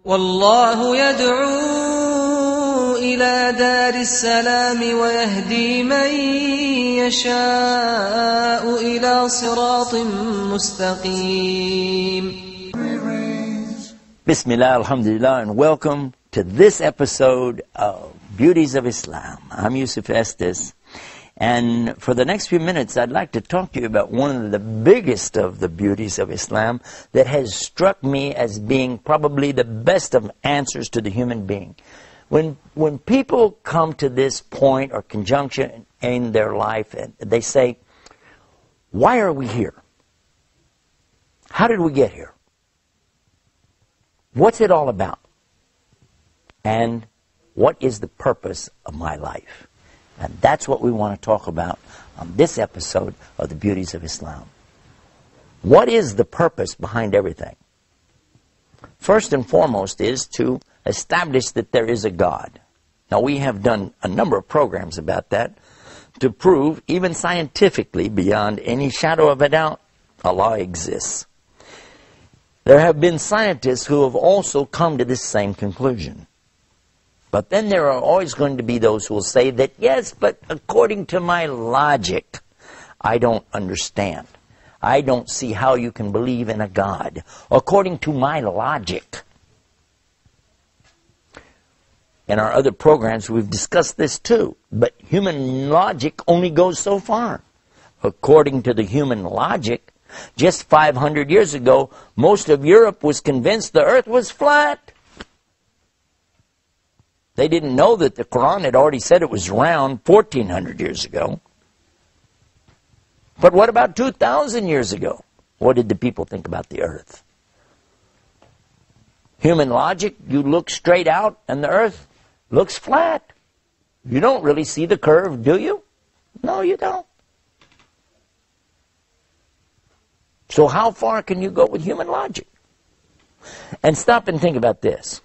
والله يدعو إلى دار السلام ويهدي من يشاء إلى صراط مستقيم. Bismillah, alhamdulillah, and welcome to this episode of Beauties of Islam. I'm Yusuf Estes, and for the next few minutes I'd like to talk to you about one of the biggest of the beauties of Islam that has struck me as being probably the best of answers to the human being. When people come to this point or conjunction in their life and they say, why are we here? How did we get here? What's it all about? And what is the purpose of my life? And that's what we want to talk about on this episode of the Beauties of Islam. What is the purpose behind everything? First and foremost is to establish that there is a God. Now, we have done a number of programs about that to prove, even scientifically, beyond any shadow of a doubt, Allah exists. There have been scientists who have also come to this same conclusion. But then there are always going to be those who will say that, yes, but according to my logic, I don't understand. I don't see how you can believe in a God. According to my logic. In our other programs, we've discussed this too. But human logic only goes so far. According to the human logic, just 500 years ago, most of Europe was convinced the earth was flat. They didn't know that the Quran had already said it was round 1,400 years ago. But what about 2,000 years ago? What did the people think about the earth? Human logic, you look straight out and the earth looks flat. You don't really see the curve, do you? No, you don't. So how far can you go with human logic? And stop and think about this.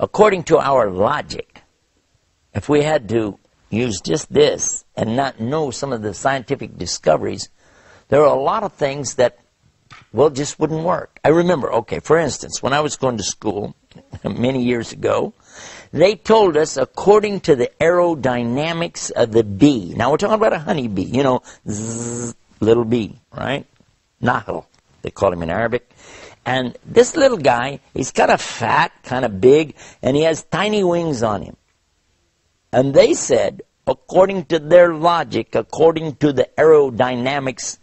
According to our logic, if we had to use just this and not know some of the scientific discoveries, there are a lot of things that, well, just wouldn't work. I remember, okay, for instance, when I was going to school many years ago, they told us according to the aerodynamics of the bee. Now, we're talking about a honeybee, you know, zzz, little bee, right? Nahl, they call him in Arabic. And this little guy, he's kind of fat, kind of big, and he has tiny wings on him. And they said, according to their logic, according to the aerodynamics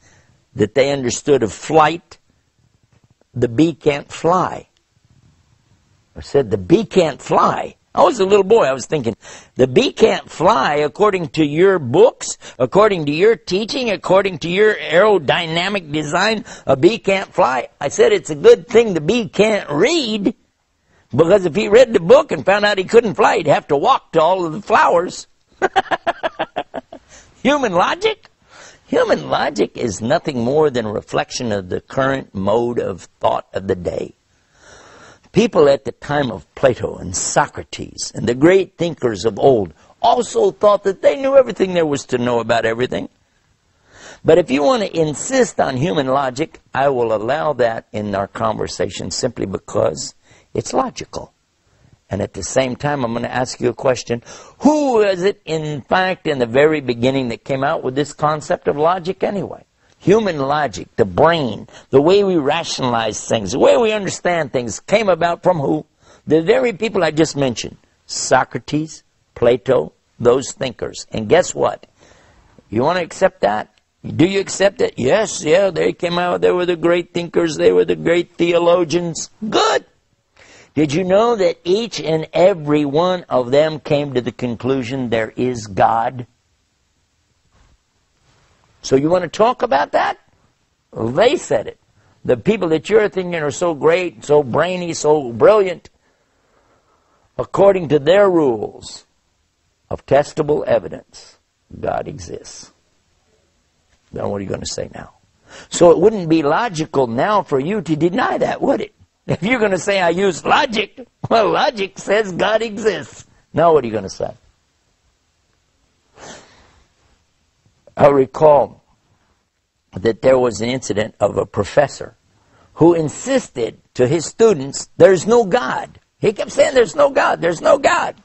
that they understood of flight, the bee can't fly. I said, the bee can't fly. I was a little boy. I was thinking, the bee can't fly according to your books, according to your teaching, according to your aerodynamic design. A bee can't fly. I said, it's a good thing the bee can't read, because if he read the book and found out he couldn't fly, he'd have to walk to all of the flowers. Human logic? Human logic is nothing more than a reflection of the current mode of thought of the day. People at the time of Plato and Socrates and the great thinkers of old also thought that they knew everything there was to know about everything. But if you want to insist on human logic, I will allow that in our conversation simply because it's logical. And at the same time, I'm going to ask you a question. Who is it, in fact, in the very beginning that came out with this concept of logic anyway? Human logic, the brain, the way we rationalize things, the way we understand things came about from who? The very people I just mentioned. Socrates, Plato, those thinkers. And guess what? You want to accept that? Do you accept it? Yes, yeah, they came out, they were the great thinkers, they were the great theologians. Good! Did you know that each and every one of them came to the conclusion there is God? So you want to talk about that? Well, they said it. The people that you're thinking are so great, so brainy, so brilliant, according to their rules of testable evidence, God exists. Now what are you going to say now? So it wouldn't be logical now for you to deny that, would it? If you're going to say I use logic, well, logic says God exists. Now what are you going to say? I recall that there was an incident of a professor who insisted to his students, there's no God. He kept saying, there's no God, there's no God.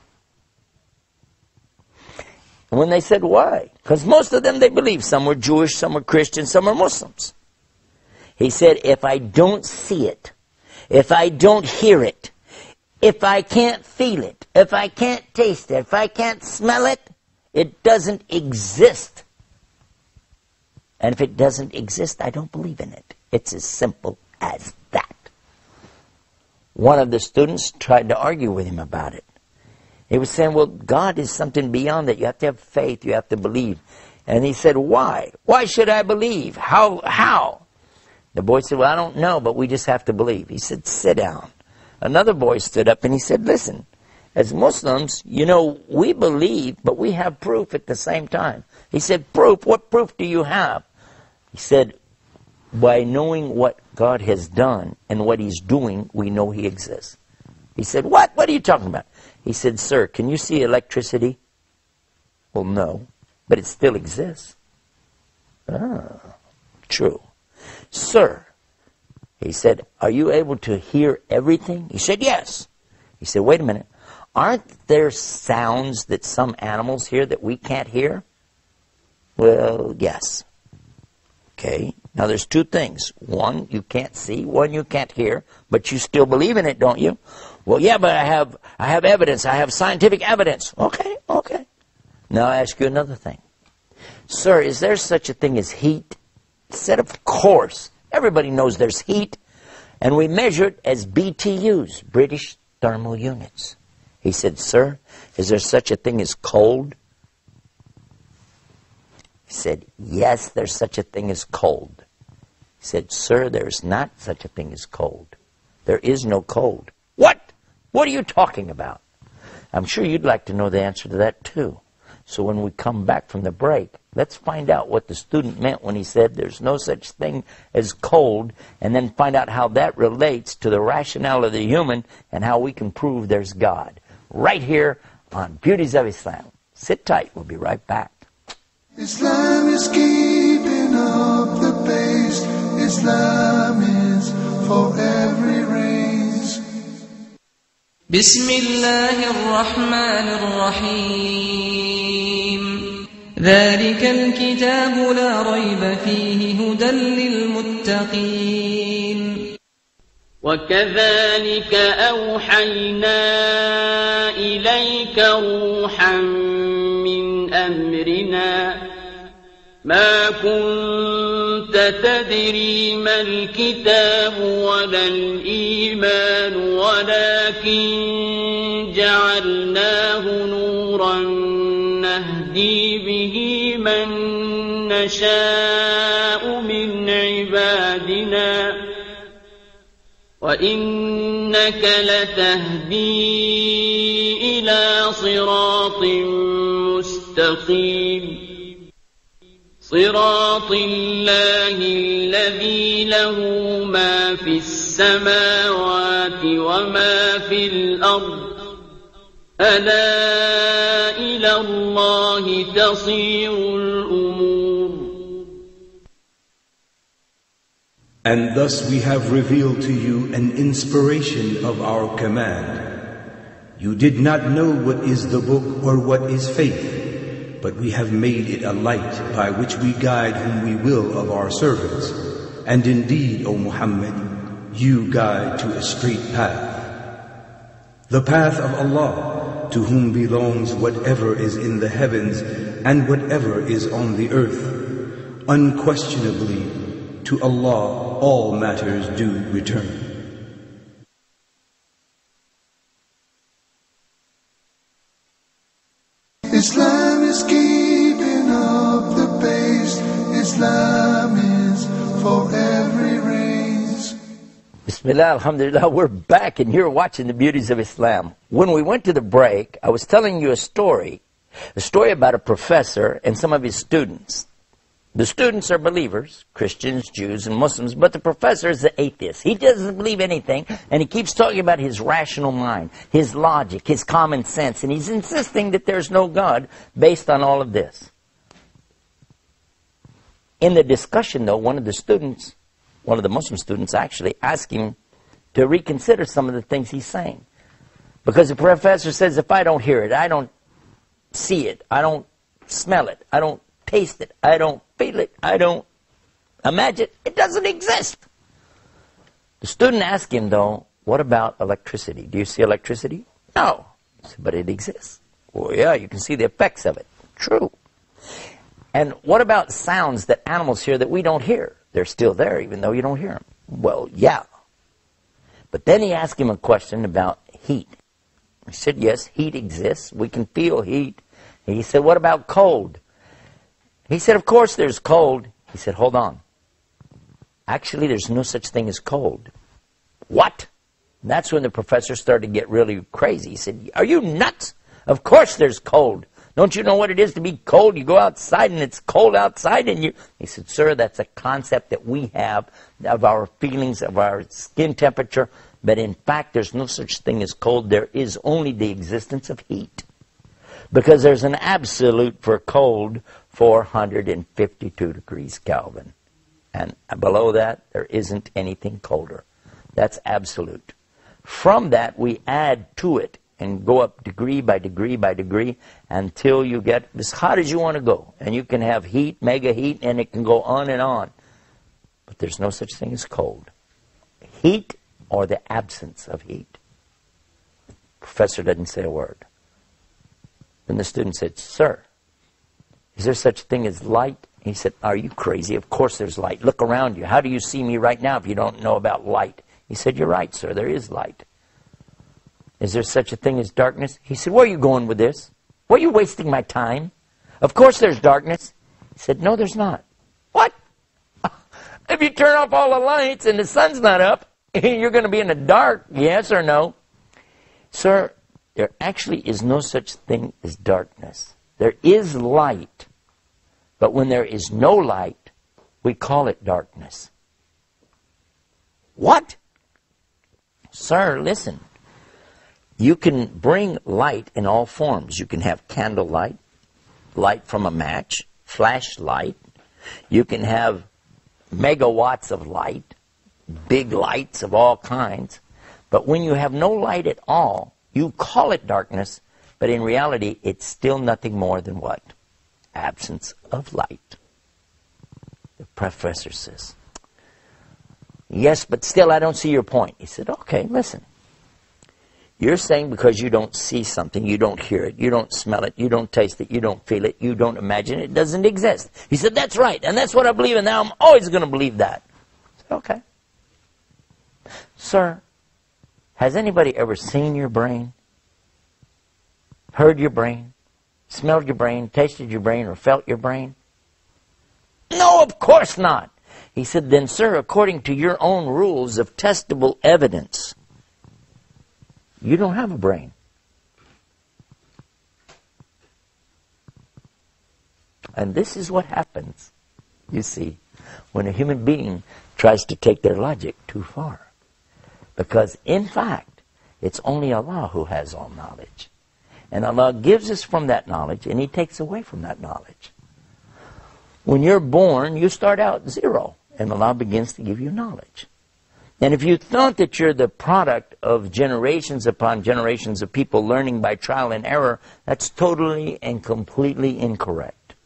And when they said, why? Because most of them, they believed. Some were Jewish, some were Christian, some were Muslims. He said, if I don't see it, if I don't hear it, if I can't feel it, if I can't taste it, if I can't smell it, it doesn't exist. And if it doesn't exist, I don't believe in it. It's as simple as that. One of the students tried to argue with him about it. He was saying, well, God is something beyond that. You have to have faith. You have to believe. And he said, why? Why should I believe? How? The boy said, well, I don't know, but we just have to believe. He said, sit down. Another boy stood up and he said, listen, as Muslims, you know, we believe, but we have proof at the same time. He said, proof? What proof do you have? He said, by knowing what God has done and what he's doing, we know he exists. He said, what? What are you talking about? He said, sir, can you see electricity? Well, no, but it still exists. Ah, true. Sir, he said, are you able to hear everything? He said, yes. He said, wait a minute. Aren't there sounds that some animals hear that we can't hear? Well, yes. Okay. Now there's two things. One you can't see, one you can't hear, but you still believe in it, don't you? Well, yeah, but I have evidence. I have scientific evidence. Okay. Now I ask you another thing. Sir, is there such a thing as heat? He said, of course. Everybody knows there's heat. And we measure it as BTUs, British thermal units. He said, sir, is there such a thing as cold? He said, yes, there's such a thing as cold. He said, sir, there's not such a thing as cold. There is no cold. What? What are you talking about? I'm sure you'd like to know the answer to that too. So when we come back from the break, let's find out what the student meant when he said there's no such thing as cold, and then find out how that relates to the rationale of the human and how we can prove there's God. Right here on Beauties of Islam. Sit tight. We'll be right back. Islam is keeping up the pace. Islam is for every race. بسم الله الرحمن الرحيم ذلك الكتاب لا ريب فيه هدى للمتقين وكذلك أوحينا إليك روحا من أمرنا ما كنت تدري ما الكتاب ولا الإيمان ولكن جعلناه نورا نهدي به من نشاء من عبادنا وإنك لتهدي إلى صراط مستقيم صراط الله الذي له ما في السماوات وما في الأرض ألا إلى الله تصير الأمور. And thus we have revealed to you an inspiration of our command. You did not know what is the book or what is faith, but we have made it a light by which we guide whom we will of our servants. And indeed, O Muhammad, you guide to a straight path. The path of Allah, to whom belongs whatever is in the heavens and whatever is on the earth. Unquestionably, to Allah all matters do return. Islam is keeping up the pace. Islam is for every race. Bismillah, alhamdulillah, we're back and you're watching the Beauties of Islam. When we went to the break, I was telling you a story about a professor and some of his students. The students are believers, Christians, Jews, and Muslims, but the professor is an atheist. He doesn't believe anything, and he keeps talking about his rational mind, his logic, his common sense, and he's insisting that there's no God based on all of this. In the discussion, though, one of the students one of the Muslim students actually asked him to reconsider some of the things he's saying. Because the professor says, if I don't hear it, I don't see it, I don't smell it, I don't taste it, I don't feel it, I don't imagine it, it doesn't exist. The student asked him, though, what about electricity? Do you see electricity? No. He said, but it exists. Well, yeah, you can see the effects of it. True. And what about sounds that animals hear that we don't hear? They're still there, even though you don't hear them. Well, yeah. But then he asked him a question about heat. He said, yes, heat exists. We can feel heat. And he said, what about cold? He said, of course there's cold. He said, hold on. Actually, there's no such thing as cold. What? And that's when the professor started to get really crazy. He said, are you nuts? Of course there's cold. Don't you know what it is to be cold? You go outside and it's cold outside and you... He said, sir, that's a concept that we have of our feelings, of our skin temperature. But in fact, there's no such thing as cold. There is only the existence of heat. Because there's an absolute for cold, 452 degrees Kelvin. And below that, there isn't anything colder. That's absolute. From that, we add to it and go up degree by degree by degree until you get as hot as you want to go. And you can have heat, mega heat, and it can go on and on. But there's no such thing as cold. Heat or the absence of heat. Professor doesn't say a word. Then the student said, sir, is there such a thing as light? He said, are you crazy? Of course there's light. Look around you. How do you see me right now if you don't know about light? He said, you're right, sir. There is light. Is there such a thing as darkness? He said, where are you going with this? Why are you wasting my time? Of course there's darkness. He said, no, there's not. What? If you turn off all the lights and the sun's not up, you're going to be in the dark, yes or no? Sir, there actually is no such thing as darkness. There is light. But when there is no light, we call it darkness. What? Sir, listen. You can bring light in all forms. You can have candlelight, light from a match, flashlight. You can have megawatts of light, big lights of all kinds. But when you have no light at all, you call it darkness, but in reality, it's still nothing more than what? Absence of light. The professor says, yes, but still I don't see your point. He said, okay, listen. You're saying because you don't see something, you don't hear it, you don't smell it, you don't taste it, you don't feel it, you don't imagine it, it doesn't exist. He said, that's right, and that's what I believe, and now I'm always going to believe that. I said, okay. Sir, has anybody ever seen your brain? Heard your brain? Smelled your brain? Tasted your brain? Or felt your brain? No, of course not. He said, then, sir, according to your own rules of testable evidence, you don't have a brain. And this is what happens, you see, when a human being tries to take their logic too far. Because, in fact, it's only Allah who has all knowledge. And Allah gives us from that knowledge, and He takes away from that knowledge. When you're born, you start out zero, and Allah begins to give you knowledge. And if you thought that you're the product of generations upon generations of people learning by trial and error, that's totally and completely incorrect.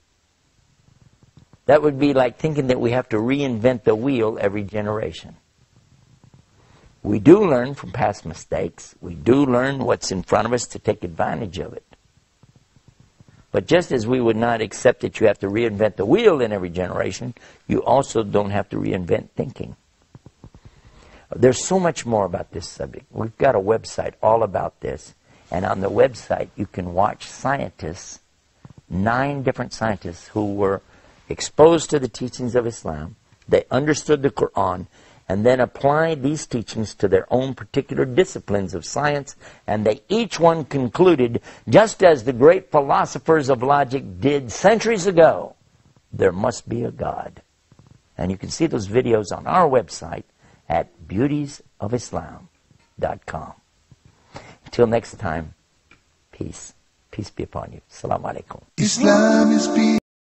That would be like thinking that we have to reinvent the wheel every generation. We do learn from past mistakes. We do learn what's in front of us to take advantage of it. But just as we would not accept that you have to reinvent the wheel in every generation, you also don't have to reinvent thinking. There's so much more about this subject. We've got a website all about this. And on the website, you can watch scientists, 9 different scientists who were exposed to the teachings of Islam. They understood the Quran and then applied these teachings to their own particular disciplines of science. And they each one concluded, just as the great philosophers of logic did centuries ago, there must be a God. And you can see those videos on our website at beautiesofislam.com. Until next time, peace. Peace be upon you. Assalamu alaikum. Islam is peace.